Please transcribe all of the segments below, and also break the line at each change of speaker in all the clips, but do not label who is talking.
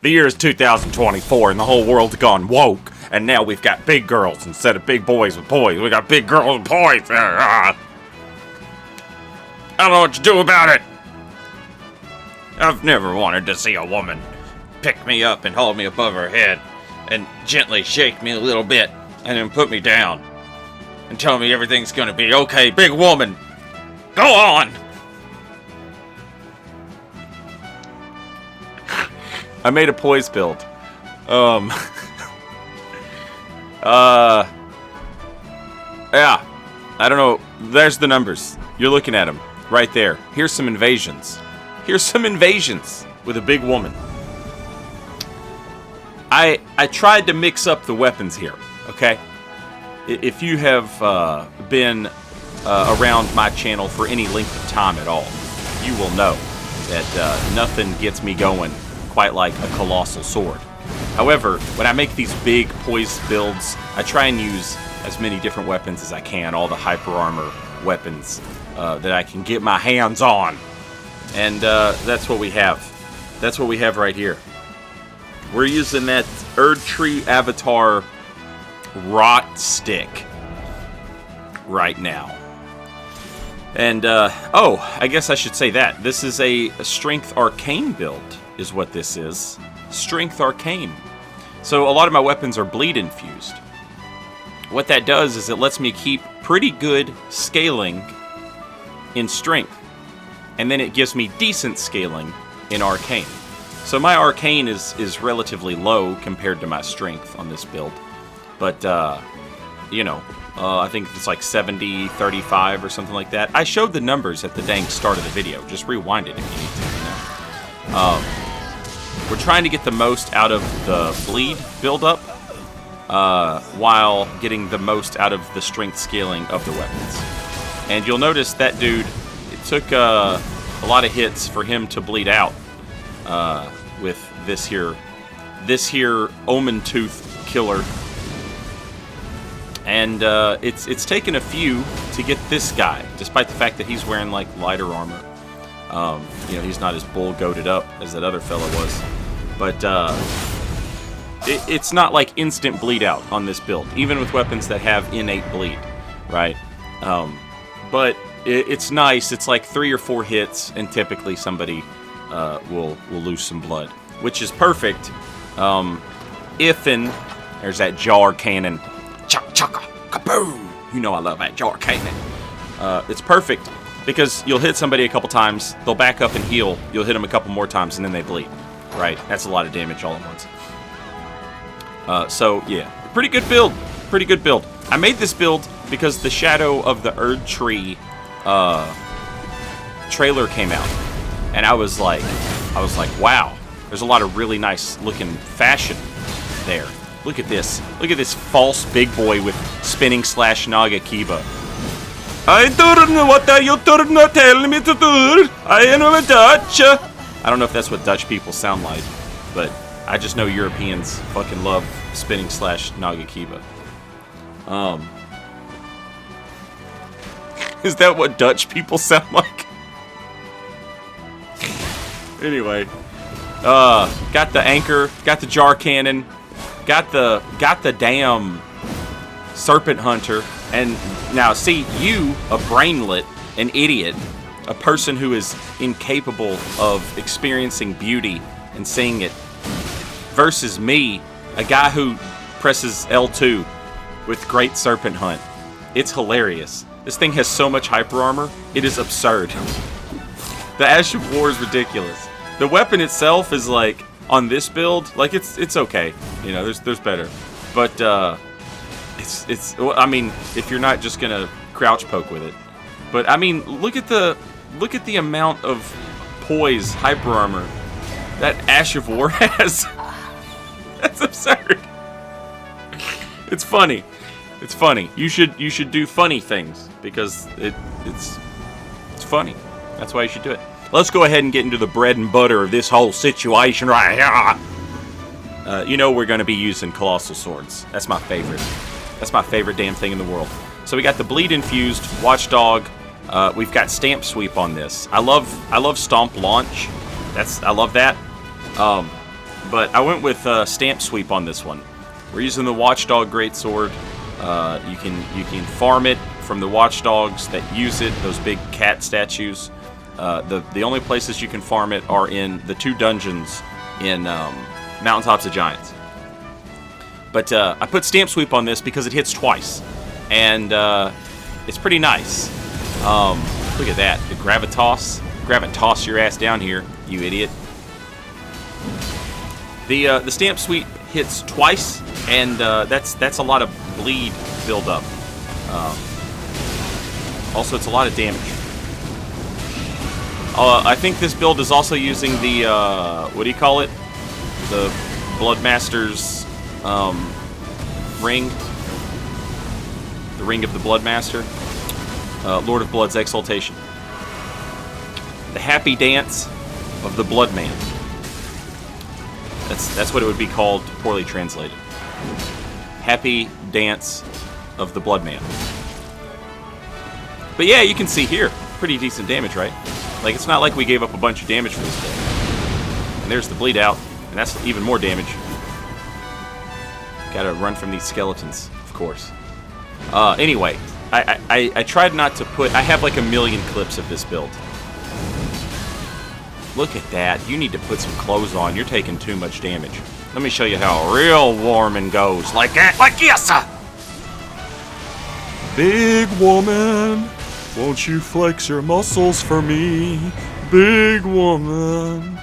The year is 2024 and the whole world's gone woke. And now we've got big girls instead of big boys with poise. We got big girls with poise. I don't know what to do about it. I've never wanted to see a woman pick me up and hold me above her head and gently shake me a little bit and then put me down and tell me everything's gonna be okay. Big woman, go on. I made a poise build. Yeah, I don't know. There's the numbers. You're looking at them right there. Here's some invasions. Here's some invasions with a big woman. I tried to mix up the weapons here, okay? If you have been around my channel for any length of time at all, you will know that nothing gets me going quite like a Colossal sword. However, when I make these big poise builds, I try and use as many different weapons as I can, all the hyper armor weapons that I can get my hands on. And that's what we have. That's what we have right here. We're using that Erdtree Avatar Rot Stick right now. And, oh, I guess I should say that. This is a Strength Arcane build, is what this is. Strength Arcane. So a lot of my weapons are bleed infused. What that does is it lets me keep pretty good scaling in strength. And then it gives me decent scaling in arcane. So my arcane is relatively low compared to my strength on this build. But, you know, I think it's like 70, 35 or something like that. I showed the numbers at the dang start of the video. Just rewind it if you need to, you know. We're trying to get the most out of the bleed build-up while getting the most out of the strength scaling of the weapons. And you'll notice that dude, it took a lot of hits for him to bleed out with this here Omen Tooth killer. And it's taken a few to get this guy, despite the fact that he's wearing like lighter armor. You know, he's not as bull-goated up as that other fella was. But it's not like instant bleed out on this build, even with weapons that have innate bleed, right? But it's nice. It's like 3 or 4 hits, and typically somebody will lose some blood, which is perfect. There's that jar cannon, chaka kaboom. You know I love that jar cannon. It's perfect because you'll hit somebody a couple times, they'll back up and heal. You'll hit them a couple more times, and then they bleed. Right, that's a lot of damage all at once. So yeah, pretty good build. Pretty good build. I made this build because the Shadow of the Erdtree trailer came out, and I was like, wow, there's a lot of really nice looking fashion there. Look at this. Look at this false big boy with spinning / Naga Kiba. I don't know what you tell me to do. I am a Dutch. I don't know if that's what Dutch people sound like, but I just know Europeans fucking love spinning / Naga Kiba. Is that what Dutch people sound like? Anyway, got the anchor, got the jar cannon, got the damn Serpent Hunter, and now see you, a brainlet, an idiot, a person who is incapable of experiencing beauty and seeing it, versus me, a guy who presses L2 with Great Serpent Hunt. It's hilarious. This thing has so much hyper armor, it is absurd. The Ash of War is ridiculous. The weapon itself is like, on this build, like it's okay. You know, there's better. But it's I mean, if you're not just gonna crouch poke with it. But I mean, look at the amount of poise hyper armor that Ash of War has. That's absurd. It's funny. It's funny. You should do funny things because it's funny. That's why you should do it. Let's go ahead and get into the bread and butter of this whole situation right here. You know we're going to be using Colossal swords. That's my favorite. That's my favorite damn thing in the world. So we got the bleed infused Watchdog. We've got Stamp Sweep on this. I love Stomp Launch. I love that. But I went with Stamp Sweep on this one. We're using the Watchdog Greatsword. You can farm it from the watchdogs that use it, those big cat statues. The only places you can farm it are in the 2 dungeons in Mountaintops of Giants. But I put Stamp Sweep on this because it hits twice. And it's pretty nice. Look at that. The Gravitas your ass down here, you idiot. The Stamp Sweep hits twice, and that's a lot of bleed buildup. Also, it's a lot of damage. I think this build is also using the, what do you call it? The Bloodmaster's ring. The Ring of the Bloodmaster. Lord of Blood's Exaltation. The Happy Dance of the Bloodman. That's what it would be called, poorly translated. Happy Dance of the Bloodman. But yeah, you can see here, pretty decent damage, right? Like, it's not like we gave up a bunch of damage for this build. And there's the bleed out, and that's even more damage. Gotta run from these skeletons, of course. Anyway, I tried not to put... I have like 1 million clips of this build. Look at that. You need to put some clothes on. You're taking too much damage. Let me show you how a real warming goes. Like that. Like yes, sir. Big woman, won't you flex your muscles for me? Big woman,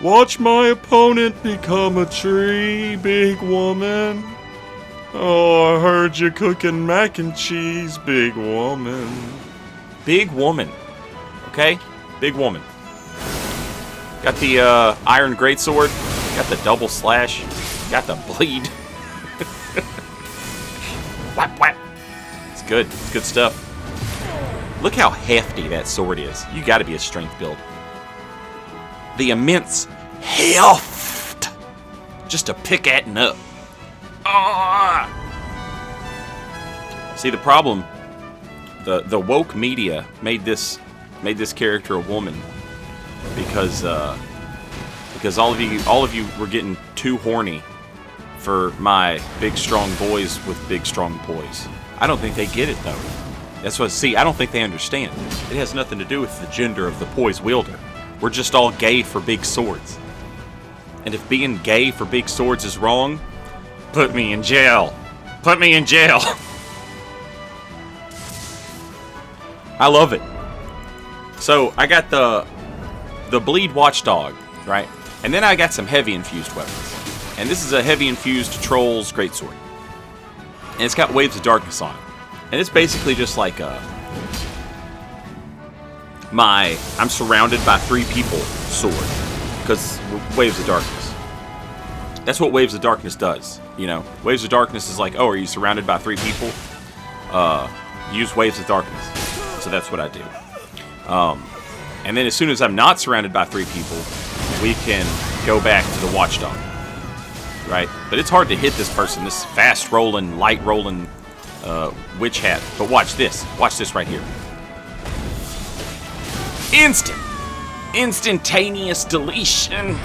watch my opponent become a tree. Big woman. Oh, I heard you cooking mac and cheese. Big woman. Big woman. Okay? Big woman. Got the Iron Greatsword. Got the double slash. Got the bleed. Whap, whap. It's good. It's good stuff. Look how hefty that sword is. You gotta be a strength build. The immense heft. Just to pick at and up. Ah! See, the problem, the woke media made this character a woman because all of you were getting too horny for my big strong boys with big strong poise. I don't think they get it though. That's what. See, I don't think they understand. It has nothing to do with the gender of the poise wielder. We're just all gay for big swords. And if being gay for big swords is wrong, put me in jail. Put me in jail. I love it. So I got the bleed watchdog, right? And then I got some heavy infused weapons. And this is a heavy infused troll's greatsword. And it's got waves of darkness on it. And it's basically just like I'm surrounded by 3 people sword. Because waves of darkness. That's what waves of darkness does. You know, waves of darkness is like, oh, are you surrounded by 3 people? Use waves of darkness. So that's what I do. And then as soon as I'm not surrounded by 3 people, we can go back to the watchdog. Right? But it's hard to hit this person, this fast rolling, light rolling witch hat. But watch this. Watch this right here. Instantaneous deletion.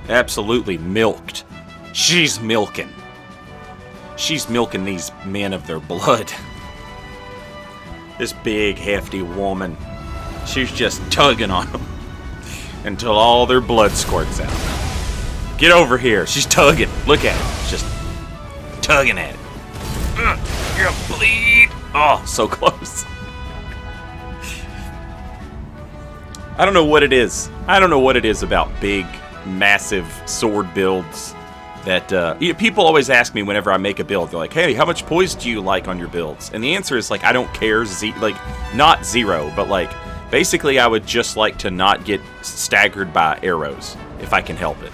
Absolutely milked. She's milking. She's milking these men of their blood. This big, hefty woman. She's just tugging on them until all their blood squirts out. Get over here. She's tugging. Look at it. Just tugging at it. You're gonna bleed. Oh, so close. I don't know what it is. I don't know what it is about big, massive sword builds that people always ask me whenever I make a build. They're like, "Hey, how much poise do you like on your builds?" And the answer is like, I don't care. Like, not 0, but like, basically, I would just like to not get staggered by arrows if I can help it.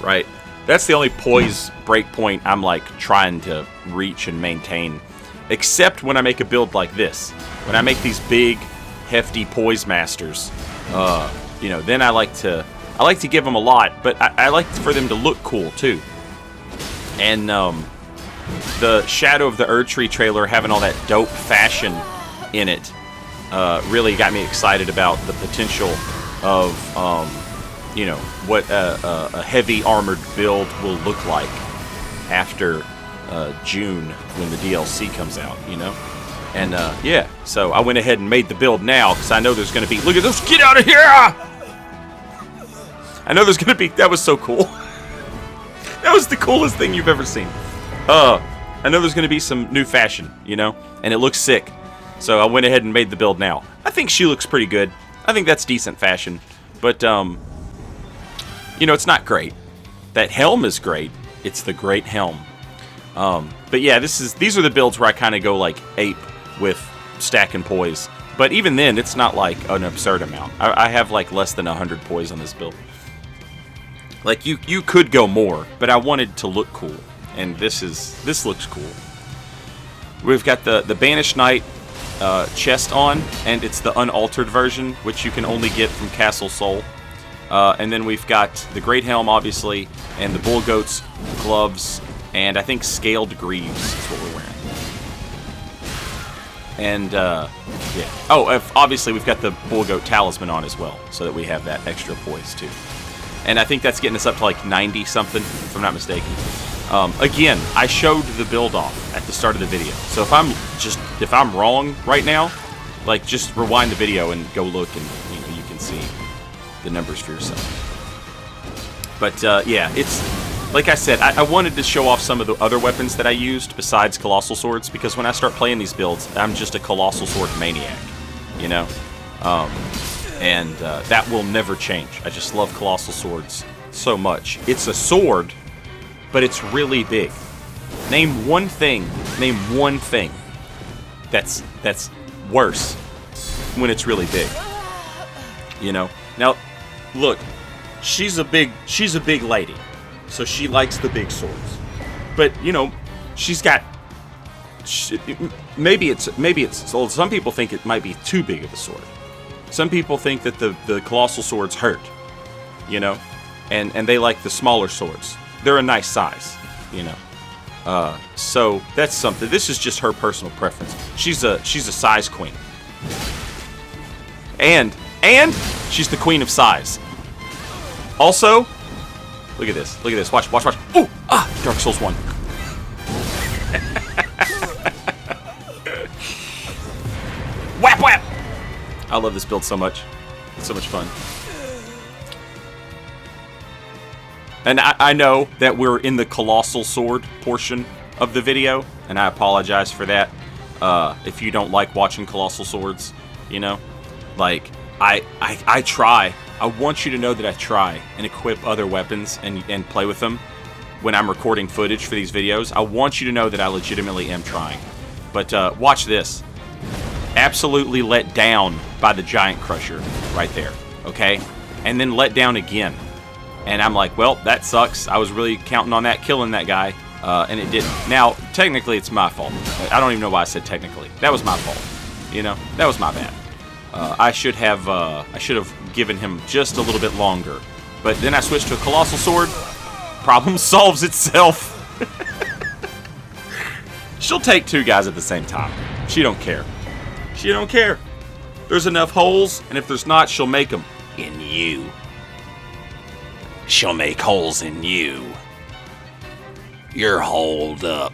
Right? That's the only poise breakpoint I'm like trying to reach and maintain. Except when I make a build like this. When I make these big, hefty poise masters, you know, then I like to give them a lot, but I like for them to look cool too. And the Shadow of the Erdtree trailer having all that dope fashion in it really got me excited about the potential of you know, what a heavy armored build will look like after June when the DLC comes out, you know? And yeah, so I went ahead and made the build now because I know there's going to be, look at this, get out of here! I know there's going to be, that was so cool. That was the coolest thing you've ever seen. I know there's going to be some new fashion, you know? And it looks sick. So I went ahead and made the build now. I think she looks pretty good. I think that's decent fashion. But, you know, it's not great. That helm is great. It's the great helm. But yeah, these are the builds where I kind of go like ape with stack and poise. But even then, it's not like an absurd amount. I have like less than 100 poise on this build. Like you could go more, but I wanted to look cool, and this looks cool. We've got the Banished Knight chest on, and it's the unaltered version, which you can only get from Castle Sol. And then we've got the Great Helm, obviously, and the Bull Goat's gloves, and I think Scaled Greaves is what we're wearing. And, yeah. Oh, obviously we've got the Bull Goat Talisman on as well, so that we have that extra poise, too. And I think that's getting us up to like 90-something, if I'm not mistaken. Again, I showed the build off at the start of the video. So if I'm wrong right now, like just rewind the video and go look, and you can see the numbers for yourself. But yeah, it's like I said, I wanted to show off some of the other weapons that I used besides Colossal Swords, because when I start playing these builds, I'm just a Colossal Sword maniac, you know? And that will never change. I just love Colossal Swords so much. It's a sword, but it's really big. Name one thing that's worse when it's really big. You know? Now, look, she's a big lady, so she likes the big swords. But you know, she's got. Maybe it's. So some people think it might be too big of a sword. Some people think that the Colossal Swords hurt, you know, and they like the smaller swords. They're a nice size, you know. So that's something. This is just her personal preference. She's a size queen, and she's the queen of size. Also, look at this. Look at this. Watch. Ooh, Dark Souls 1. Whap whap. I love this build so much. It's so much fun. And I know that we're in the Colossal Sword portion of the video, and I apologize for that. If you don't like watching Colossal Swords, you know, like I try. I want you to know that I try and equip other weapons and play with them when I'm recording footage for these videos. I want you to know that I legitimately am trying. But watch this. Absolutely let down by the Giant Crusher right there, okay? And then let down again. And I'm like, well, that sucks. I was really counting on that killing that guy, and it didn't. Now, technically, it's my fault. I don't even know why I said technically. That was my fault. You know, that was my bad. I should have given him just a little bit longer. But then I switched to a Colossal Sword. Problem solves itself. She'll take two guys at the same time. She don't care. She don't care. There's enough holes, and if there's not, she'll make them in you. She'll make holes in you. You're holed up.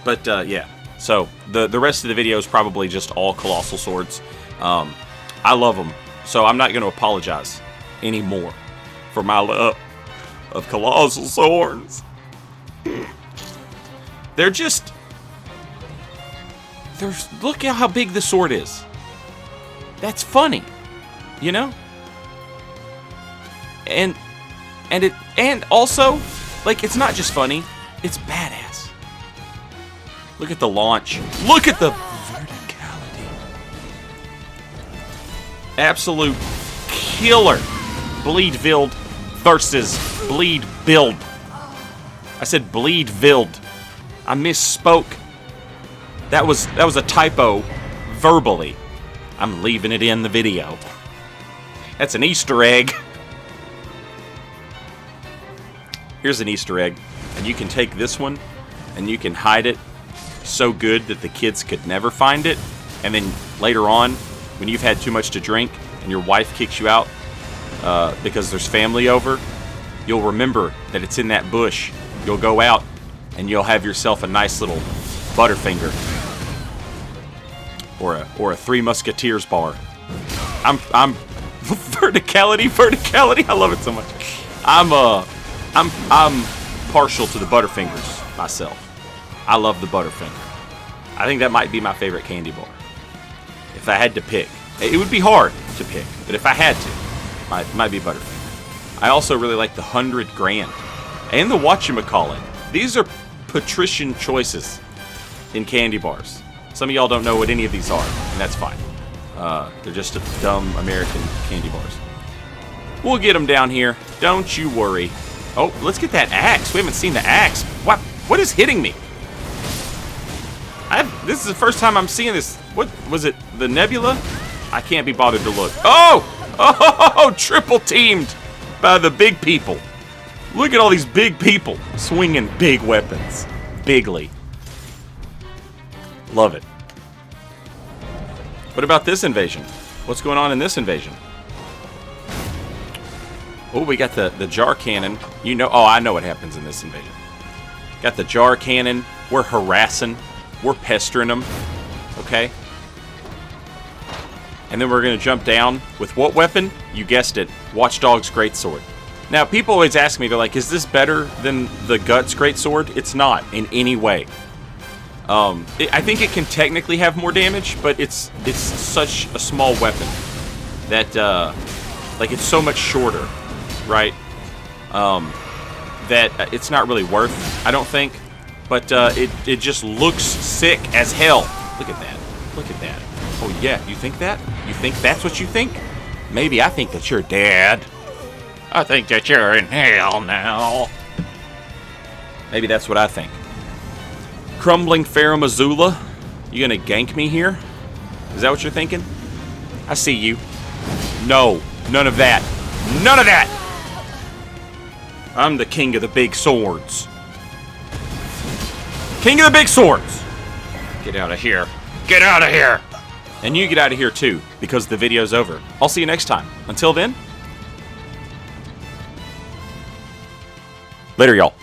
But yeah. So the rest of the video is probably just all Colossal Swords. I love them, so I'm not going to apologize anymore for my love of Colossal Swords. They're just... Look at how big the sword is. That's funny, you know? And also, like, it's not just funny, it's badass. Look at the launch. Look at the verticality. Absolute killer. Bleed Vild versus Bleed Build. I said Bleed Vild. I misspoke. That was a typo verbally. I'm leaving it in the video. That's an Easter egg. Here's an Easter egg. And you can take this one and you can hide it so good that the kids could never find it. And then later on, when you've had too much to drink and your wife kicks you out because there's family over, you'll remember that it's in that bush. You'll go out and you'll have yourself a nice little Butterfinger or a Three Musketeers bar. I'm verticality. I love it so much. I'm partial to the Butterfingers myself. I love the Butterfinger. I think that might be my favorite candy bar. If I had to pick, it would be hard to pick, but if I had to, might be Butterfinger. I also really like the 100 Grand and the whatchamacallit. These are patrician choices in candy bars. Some of y'all don't know what any of these are, and that's fine. They're just dumb American candy bars. We'll get them down here. Don't you worry. Oh, let's get that axe. We haven't seen the axe. What is hitting me? This is the first time I'm seeing this. What was it? The nebula? I can't be bothered to look. Oh, triple teamed by the big people. Look at all these big people swinging big weapons. Bigly. Love it. What about this invasion? What's going on in this invasion? Oh, we got the jar cannon. I know what happens in this invasion. Got the jar cannon. We're harassing. We're pestering them. Okay? And then we're going to jump down with what weapon? You guessed it. Watchdog's Greatsword. Now, people always ask me, they're like, is this better than the Guts Greatsword? It's not in any way. I think it can technically have more damage, but it's such a small weapon that, it's so much shorter, right? That it's not really worth, I don't think. But it just looks sick as hell. Look at that. Look at that. Oh, yeah. You think that? You think that's what you think? Maybe I think that you're dead. I think that you're in hell now. Maybe that's what I think. Crumbling Pharaoh Missoula, you gonna gank me here? Is that what you're thinking? I see you. No, none of that. None of that! I'm the king of the big swords. King of the big swords! Get out of here. Get out of here! And you get out of here too, because the video's over. I'll see you next time. Until then, later, y'all.